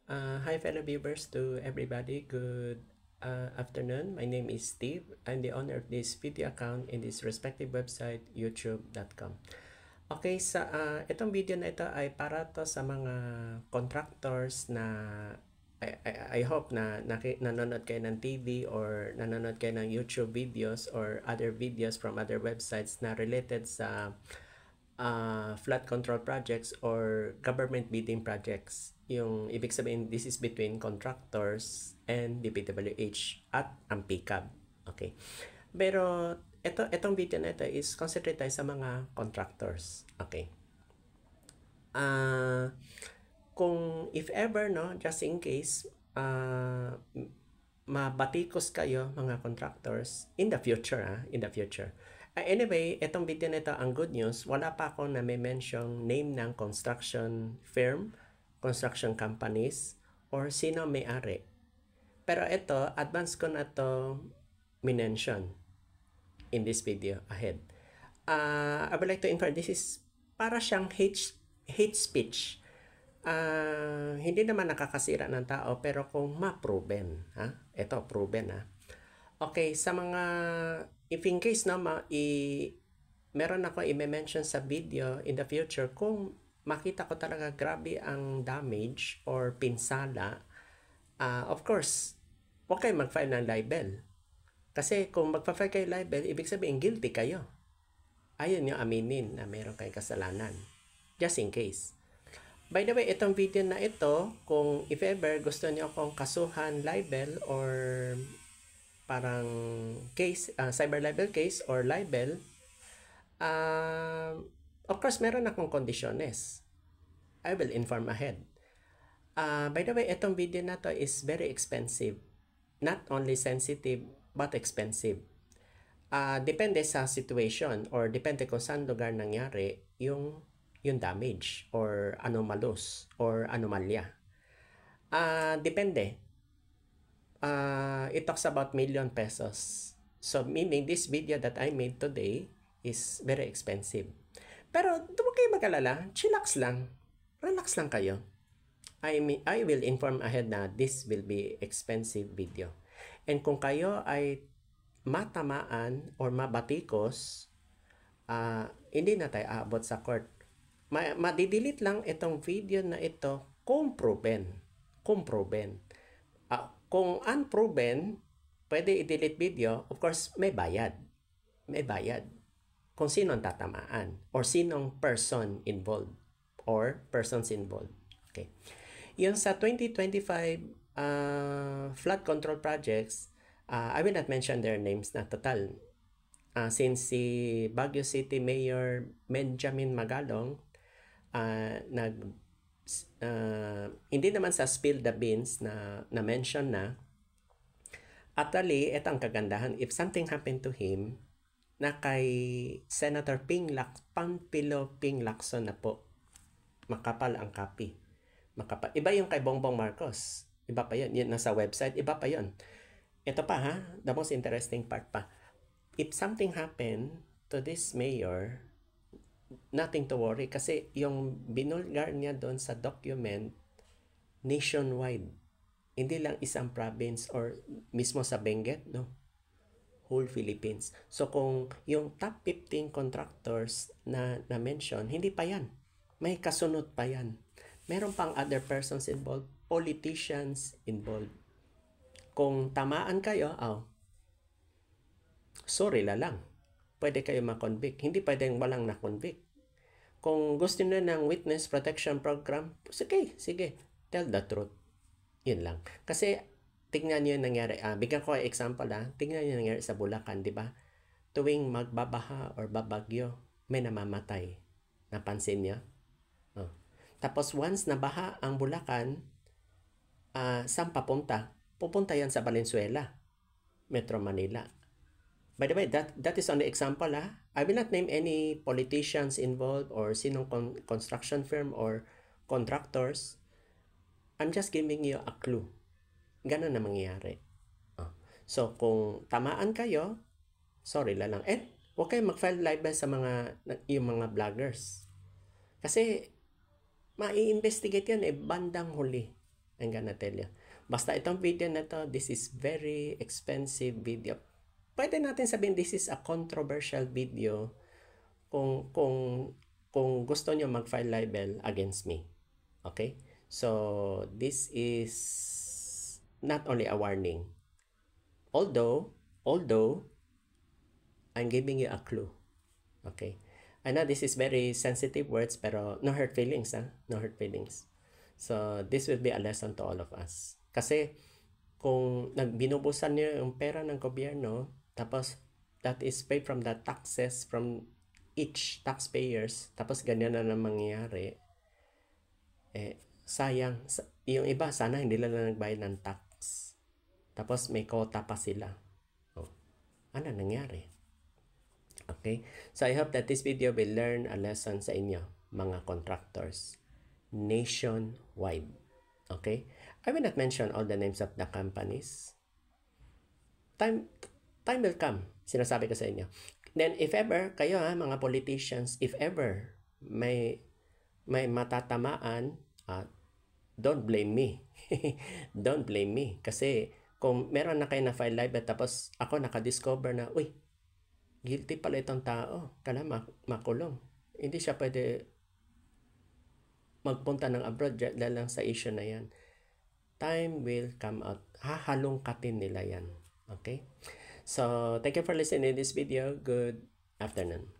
Hi fellow viewers to everybody. Good afternoon. My name is Steve. I'm the owner of this video account in this respective website, youtube.com. Okay, itong video na ito ay para to sa mga contractors na I hope na nanonood kayo ng TV or nanonood kayo ng YouTube videos or other videos from other websites na related sa flood control projects or government bidding projects. Yung ibig sabihin, this is between contractors and DPWH at ang PCAB. Okay. Pero itong video na ito is concentrate tayo sa mga contractors. Okay. Kung if ever, no, just in case, mabatikos kayo mga contractors in the future, in the future. Anyway, itong video nito, ang good news, wala pa akong na-mention name ng construction firm, construction companies, or sino may-ari. Pero ito, advance ko na to mention in this video ahead. I would like to inform, this is para siyang hate speech. Hindi naman nakakasira ng tao, pero kung ma-proven, ito, proven, Okay, sa mga, if in case na meron ako i-mention sa video in the future, kung makita ko talaga grabe ang damage or pinsala, of course, huwag kayo mag-file ng libel. Kasi kung magpa-file kayo libel, ibig sabihin guilty kayo. Ayun yung aminin na meron kayong kasalanan. Just in case. By the way, itong video na ito, kung if ever gusto niyo akong kasuhan libel or parang case, cyber libel case or libel, of course, meron akong kondisyones. I will inform ahead. By the way, itong video na to is very expensive. Not only sensitive, but expensive. Depende sa situation or depende kung saan lugar nangyari yung damage or anomalous or anomalya. Depende. It talks about million pesos. So, meaning this video that I made today is very expensive. Pero, huwag kayo mag-alala. Chillax lang. Relax lang kayo. I will inform ahead na this will be expensive video. And kung kayo ay matamaan or mabatikos, hindi na tayo aabot sa court. Madidelete lang itong video na ito kung proven. Kung proven. Kung unproven, pwede i-delete video. Of course, may bayad. May bayad. Kung sino ang tatamaan or sinong person involved or persons involved. Okay. Yung sa 2025 flood control projects, I will not mention their names na total. Since si Baguio City Mayor Benjamin Magalong hindi naman sa spill the beans na mention na, actually, ito ang kagandahan. If something happened to him, na kay Senator Panfilo Ping Lacson na po, makapal ang copy. Makapal. Iba yung kay Bongbong Marcos. Iba pa yun. Yun nasa website. Iba pa yun. Ito pa the most interesting part pa. If something happened to this mayor, nothing to worry kasi yung binulgar niya doon sa document nationwide. Hindi lang isang province or mismo sa Benguet, no? Whole Philippines. So kung yung top 15 contractors na mention, hindi pa yan. May kasunod pa yan. Meron pang other persons involved, politicians involved. Kung tamaan kayo, sorry lang. Pwede kayo ma-convict. Hindi pwedeng walang na-convict. Kung gusto nyo ng witness protection program, sige, tell the truth. Yun lang. Kasi, tingnan nyo yung nangyari. Bigyan ko example, tingnan nyo yung nangyari sa Bulacan, di ba? Tuwing magbabaha or babagyo, may namamatay. Napansin nyo? Tapos, once nabaha ang Bulacan, saan papunta? Pupunta yan sa Valenzuela, Metro Manila. By the way, that is only example. I will not name any politicians involved or sinong construction firm or contractors. I'm just giving you a clue. Ganun na mangyayari. So, kung tamaan kayo, sorry lang. Huwag kayo mag-file libel sa yung mga vloggers. Kasi, mai-investigate yan bandang huli. I'm gonna tell you. Basta itong video na to, this is very expensive video. Pwede natin sabihin this is a controversial video kung gusto nyo mag-file libel against me. Okay? So, this is not only a warning. Although, I'm giving you a clue. Okay? I know this is very sensitive words, pero no hurt feelings, ha? No hurt feelings. So, this will be a lesson to all of us. Kasi, kung binubusan niyo yung pera ng gobyerno, tapos, that is paid from the taxes from each taxpayers, tapos ganyan na lang mangyayari, sayang. Yung iba, sana hindi lang nagbayad ng tax. Tapos, may quota pa sila. Oh, ano nangyari? Okay? So, I hope that this video will learn a lesson sa inyo, mga contractors. Nationwide. Okay? I will not mention all the names of the companies. Time will come. Sinasabi ko sa inyo. Then, if ever, kayo mga politicians, if ever may matatamaan, don't blame me. Don't blame me. Kasi, kung meron na kayo na file live tapos ako nakadiscover na, uy, guilty pala itong tao, kala makulong. Hindi siya pwede magpunta ng abroad dahil lang sa issue na yan. Time will come out. Hahalongkatin nila yan. Okay? So, thank you for listening to this video. Good afternoon.